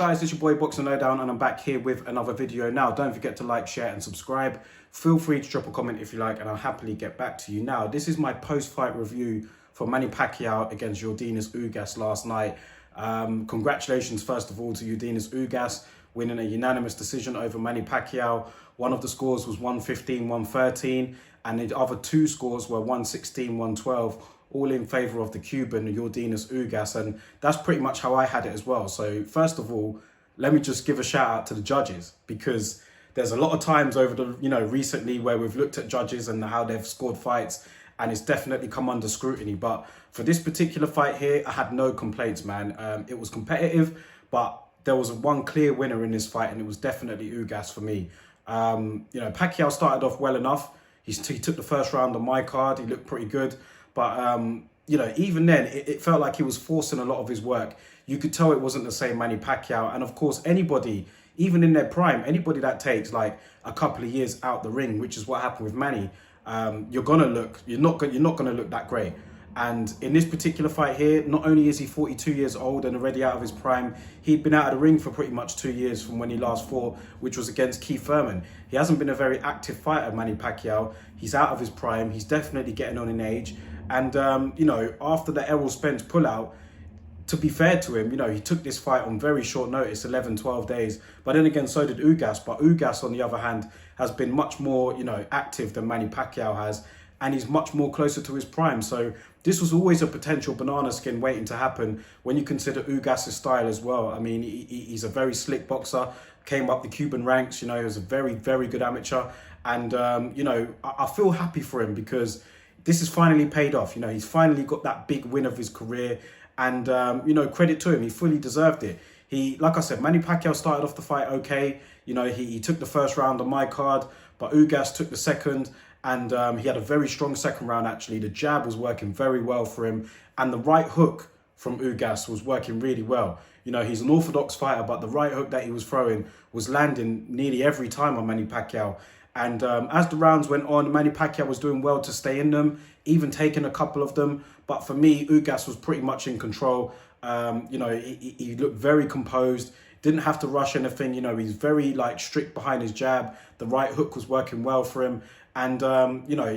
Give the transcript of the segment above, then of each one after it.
guys, it's your boy Boxing Lowdown and I'm back here with another video. Now, don't forget to like, share and subscribe. Feel free to drop a comment if you like and I'll happily get back to you. Now, this is my post-fight review for Manny Pacquiao against Yordenis Ugas last night. Congratulations, first of all, to Yordenis Ugas winning a unanimous decision over Manny Pacquiao. One of the scores was 115, 113, and the other two scores were 116, 112. All in favour of the Cuban, Yordenis Ugas, and that's pretty much how I had it as well. So first of all, let me just give a shout out to the judges, because there's a lot of times over the, recently where we've looked at judges and how they've scored fights, and it's definitely come under scrutiny. But for this particular fight here, I had no complaints, man. It was competitive, but there was one clear winner in this fight, and it was definitely Ugas for me. Pacquiao started off well enough. He took the first round on my card. He looked pretty good. But, even then, it felt like he was forcing a lot of his work. You could tell it wasn't the same Manny Pacquiao. And, of course, anybody, even in their prime, anybody that takes, like, a couple of years out the ring, which is what happened with Manny, you're not going to look that great. And in this particular fight here, not only is he 42 years old and already out of his prime, he'd been out of the ring for pretty much 2 years from when he last fought, which was against Keith Thurman. He hasn't been a very active fighter, Manny Pacquiao. He's out of his prime. He's definitely getting on in age. And, after the Errol Spence pullout, to be fair to him, he took this fight on very short notice, 11, 12 days. But then again, so did Ugas. But Ugas, on the other hand, has been much more, active than Manny Pacquiao has. And he's much more closer to his prime. So this was always a potential banana skin waiting to happen when you consider Ugas' style as well. I mean, he's a very slick boxer, came up the Cuban ranks, he was a very, very good amateur. And, I feel happy for him because this has finally paid off. He's finally got that big win of his career. And, credit to him, he fully deserved it. Like I said, Manny Pacquiao started off the fight okay. He took the first round on my card, but Ugas took the second. And he had a very strong second round, actually. The jab was working very well for him. And the right hook from Ugas was working really well. He's an orthodox fighter, but the right hook that he was throwing was landing nearly every time on Manny Pacquiao. And as the rounds went on, Manny Pacquiao was doing well to stay in them, even taking a couple of them. But for me, Ugas was pretty much in control. He looked very composed. Didn't have to rush anything. He's very strict behind his jab. The right hook was working well for him. And,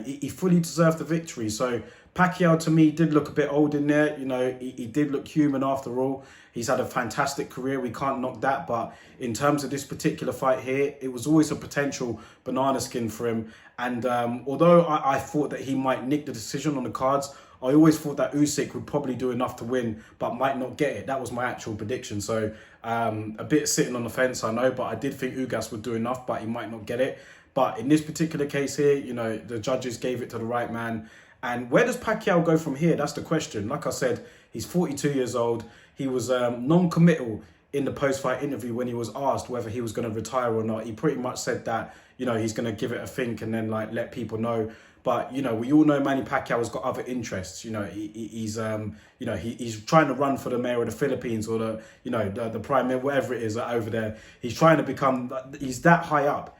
he fully deserved the victory. So Pacquiao, to me, did look a bit old in there. He did look human after all. He's had a fantastic career. We can't knock that. But in terms of this particular fight here, it was always a potential banana skin for him. And although I thought that he might nick the decision on the cards, I always thought that Usyk would probably do enough to win, but might not get it. That was my actual prediction. So a bit sitting on the fence, I know, but I did think Ugas would do enough, but he might not get it. But in this particular case here, the judges gave it to the right man. And where does Pacquiao go from here? That's the question. Like I said, he's 42 years old. He was non-committal in the post-fight interview when he was asked whether he was going to retire or not. He pretty much said that, he's going to give it a think and then let people know. But, we all know Manny Pacquiao has got other interests. He's trying to run for the mayor of the Philippines or the prime minister, whatever it is over there. He's trying to become, he's that high up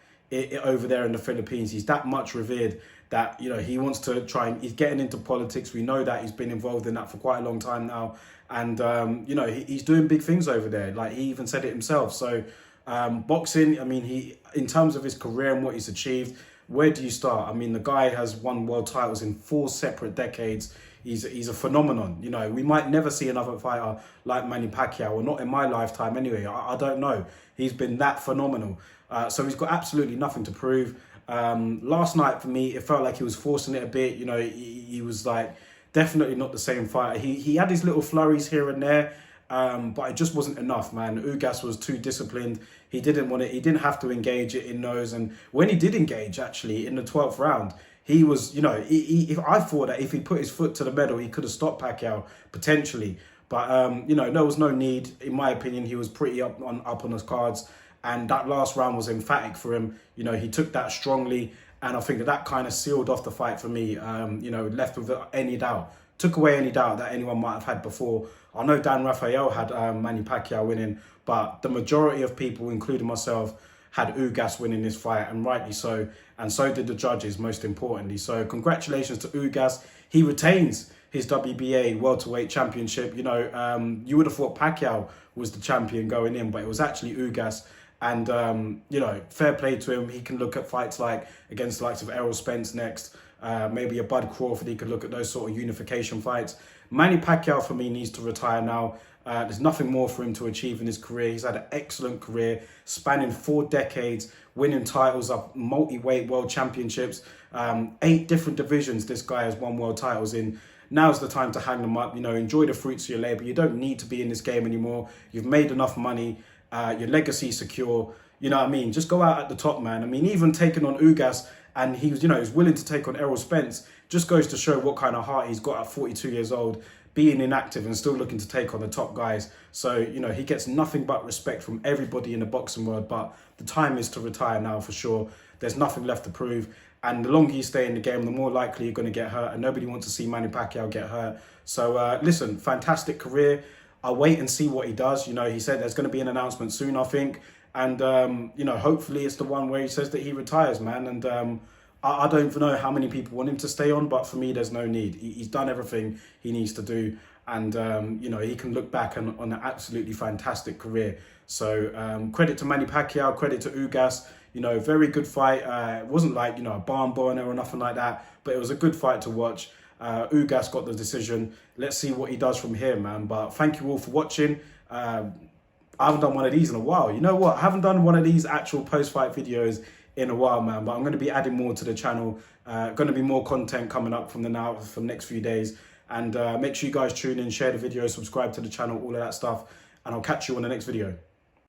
over there in the Philippines. He's that much revered that, he wants to try and he's getting into politics. We know that he's been involved in that for quite a long time now. And, he's doing big things over there. He even said it himself. So boxing, in terms of his career and what he's achieved, where do you start? I mean, the guy has won world titles in 4 separate decades. He's a phenomenon. We might never see another fighter like Manny Pacquiao, or not in my lifetime anyway. I don't know. He's been that phenomenal. So he's got absolutely nothing to prove. Last night, for me, it felt like he was forcing it a bit. He was definitely not the same fighter. He had his little flurries here and there, but it just wasn't enough, man. Ugas was too disciplined. He didn't have to engage it in those. And when he did engage, actually, in the 12th round, he was, I thought that if he put his foot to the metal, he could have stopped Pacquiao, potentially. But, there was no need. In my opinion, he was pretty up on his cards. And that last round was emphatic for him. He took that strongly. And I think that kind of sealed off the fight for me, left with any doubt. Took away any doubt that anyone might have had before. I know Dan Rafael had Manny Pacquiao winning, but the majority of people, including myself, had Ugas winning this fight, and rightly so. And so did the judges, most importantly. So congratulations to Ugas. He retains his WBA welterweight championship. You know, you would have thought Pacquiao was the champion going in, but it was actually Ugas. And, you know, fair play to him. He can look at fights like against the likes of Errol Spence next, maybe a Bud Crawford. He could look at those sort of unification fights. Manny Pacquiao, for me, needs to retire now. There's nothing more for him to achieve in his career. He's had an excellent career, spanning 4 decades, winning titles up, multi-weight world championships, 8 different divisions this guy has won world titles in. Now's the time to hang them up, you know, enjoy the fruits of your labour. You don't need to be in this game anymore. You've made enough money. Your legacy secure. You know what I mean? Just go out at the top, man. I mean, even taking on Ugas, and he was, you know, he's willing to take on Errol Spence, just goes to show what kind of heart he's got at 42 years old, being inactive and still looking to take on the top guys. So, you know, he gets nothing but respect from everybody in the boxing world, but the time is to retire now for sure. There's nothing left to prove. And the longer you stay in the game, the more likely you're going to get hurt. And nobody wants to see Manny Pacquiao get hurt. So, listen, fantastic career. I'll wait and see what he does. You know, he said there's going to be an announcement soon, I think. And, you know, hopefully it's the one where he says that he retires, man. And I don't even know how many people want him to stay on, but for me, there's no need. He's done everything he needs to do. And, you know, he can look back on an absolutely fantastic career. So credit to Manny Pacquiao, credit to Ugas. You know, very good fight. It wasn't like, you know, a barn burner or nothing like that, but it was a good fight to watch. Ugas got the decision. Let's see what he does from here, man. But thank you all for watching. I haven't done one of these in a while. You know what? I haven't done one of these actual post-fight videos in a while, man. But I'm going to be adding more to the channel. Going to be more content coming up from the next few days. And make sure you guys tune in, share the video, subscribe to the channel, all of that stuff. And I'll catch you on the next video.